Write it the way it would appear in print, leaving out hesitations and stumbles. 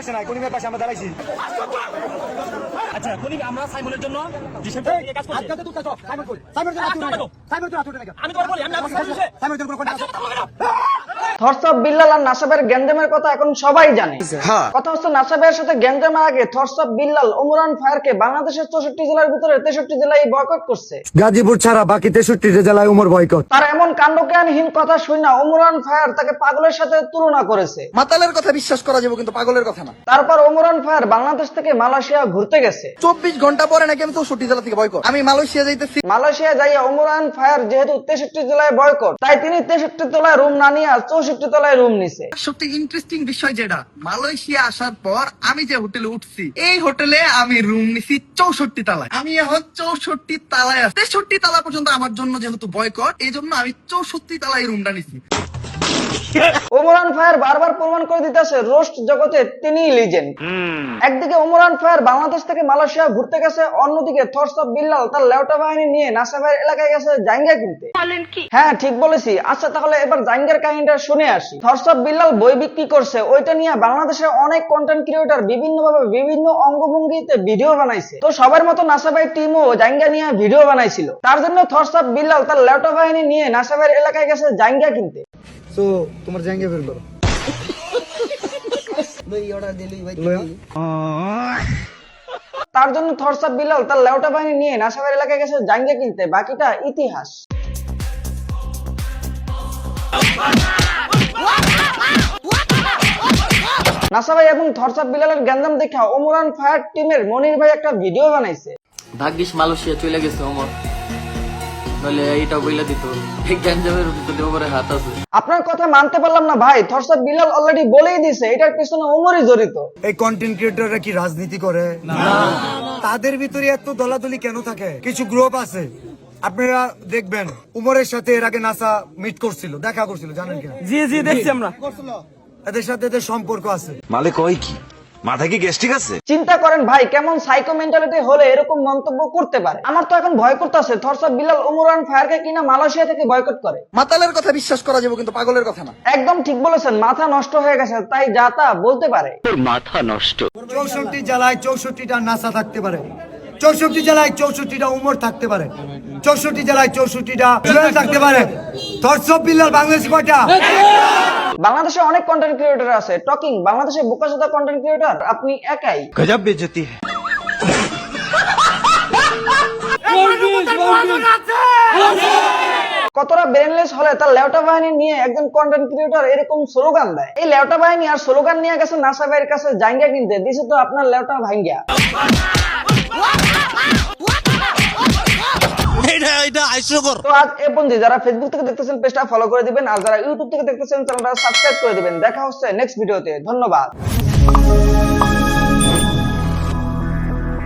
পাশে নাই, কনিমের পাশে আমরা দাঁড়াইছি। আচ্ছা কনিম, আমরা সাইমনের জন্য কাজ করছি। আমি তোমার বলি, আমি থরসব বিল্লাল আর নাসাবের গ্যাঞ্জামের কথা এখন সবাই জানে। কথা হচ্ছে নাসাবের সাথে গ্যাঞ্জামের আগে থরসব বিল্লাল ওমরান ফায়ারকে বাংলাদেশের 64 জেলার ভিতরে 63 জেলায় বয়কট করছে। গাজীপুর ছাড়া বাকি 63 জেলায় উমর বয়কট। তার এমন কাণ্ডজ্ঞানহীন কথা শুনে ওমরান ফায়ার তাকে পাগলের সাথে তুলনা করেছে। মাতালের কথা বিশ্বাস করা যাবে কিন্তু পাগলের কথা না। তারপর ওমরান ফায়ার বাংলাদেশ থেকে মালয়েশিয়া ঘুরতে গেছে। 24 ঘন্টা পরে নাকি আমি 64 জেলা থেকে বয়কট। আমি মালয়েশিয়া যাইতেছি। মালয়েশিয়া যাইয়া ওমরান ফায়ার যেহেতু 63 জেলায় বয়কট, তাই তিনি 63 তলায় রুম না নিয়ে 64 তলায় রুম নিছে। সবথেকে ইন্টারেস্টিং বিষয় যেটা, মালয়েশিয়া আসার পর আমি যে হোটেলে উঠছি, এই হোটেলে আমি রুম নিছি 64 তলায়। আমি এখন 64 তলায় আছি। 63 তলা পর্যন্ত আমার জন্য যেহেতু বয়কট, এই জন্য আমি 64 তলায় রুমটা নিছি। ওমরান ফায়ার বারবার প্রমাণ করে দিতেছে রোস্ট জগতে তিনিই লিজেন্ড। একদিকে ওমরান ফায়ার বাংলাদেশ থেকে মালয়েশিয়া ঘুরতে গেছে, অন্যদিকে থরসব বিল্লাল তার লেউটা বাহিনী নিয়ে নাসাবের এলাকায় গেছে জাইঙ্গা কিনতে। হ্যাঁ ঠিক বলেছি। আচ্ছা তাহলে এবার জাইঙ্গার কাহিনীটা শুনে আসি। থরসব বিল্লাল বই বিক্রি করছে, ওইটা নিয়ে বাংলাদেশের অনেক কন্টেন্ট ক্রিয়েটর বিভিন্ন ভাবে বিভিন্ন অঙ্গভঙ্গিতে ভিডিও বানাইছে। তো সবার মতো নাসাবের টিমও জাইঙ্গা নিয়ে ভিডিও বানাইছিল। তার জন্য থরসব বিল্লাল তার লেউটা বাহিনী নিয়ে নাসাবের এলাকায় গেছে জাইঙ্গা কিনতে। তো তোমার জায়গা বের করো। তার জন্য থরসব বিল্লাল তার লেউটা বাহিনী নিয়ে নাসাবের এলাকায় গেছে জাইঙ্গা কিনতে। বাকিটা ইতিহাস। নাসাবাই এবং থরসব বিল্লালের গ্যাঞ্জাম দেখা ওমরান ফায়ার টিমের মনির ভাই একটা ভিডিও বানাইছে। ভাগ্যিস মালয়েশিয়া চলে গেছে ওমর, নইলে এইটা বইলা দিত এই গ্যাঞ্জামের ভিতরে ওমরের হাত আছে। আপনার কথা মানতে পারলাম না ভাই, থরসব বিল্লাল অলরেডি বলেই দিছে এটার পিছনে ওমরই জড়িত। এই কন্টেন্ট ক্রিয়েটররা কি রাজনীতি করে? না। তাদের ভিতরে এত দলাদলি কেন থাকে? কিছু গ্রুপ আছে, আপনারা দেখবেন উমরের সাথে এর আগে নাসা মিট করছিল, দেখা করছিল, জানেন কিনা? জি জি দেখছি আমরা। এদের সাথে এদের সম্পর্ক আছে। মালিক ওই কি মাথা কি গ্যাস্ট্রিক আছে? চিন্তা করেন ভাই, কেমন সাইকো মেন্টালিটি হলে এরকম মন্তব্য করতে পারে। আমার তো এখন ভয় করতেছে থরসব বিল্লাল ওমরান ফায়ারকে কিনা মালয়েশিয়া থেকে বয়কট করে। মাতালের কথা বিশ্বাস করা যাবে কিন্তু পাগলের কথা না। একদম ঠিক বলেছেন, মাথা নষ্ট হয়ে গেছে, তাই যা তা বলতে পারে। 64 জেলায় 64টা নাসা থাকতে পারে, 64 জেলায় 64টা উমর থাকতে পারে, 64 জেলায় 64টা জুয়েল থাকতে পারে। থরসব বিল্লাল বাংলাদেশি কয়টা? বাংলাদেশে অনেক কন্টেন্ট ক্রিয়েটর আছে। টকিং বাংলাদেশে বোকাচোদা কন্টেন্ট ক্রিয়েটর আপনি একাই। গজব বেজতি है। কতটা ব্রেনলেস হলে তার লেউটা বাহিনী নিয়ে একজন কন্টেন্ট ক্রিয়েটর এরকম স্লোগান দেয়। এই লেউটা বাহিনী আর স্লোগান নিয়ে গেছে নাসাবের কাছে জাইঙ্গা কিনতে। দিছে তো আপনার লেউটা ভাঙ্গিয়া। তো আজ এ পর্যন্ত। যারা ফেসবুক থেকে দেখতেছেন পেজটা ফলো করে দিবেন, আর যারা ইউটিউব থেকে দেখতেছেন চ্যানেলটা সাবস্ক্রাইব করে দিবেন। দেখা হচ্ছে নেক্সট ভিডিওতে। ধন্যবাদ।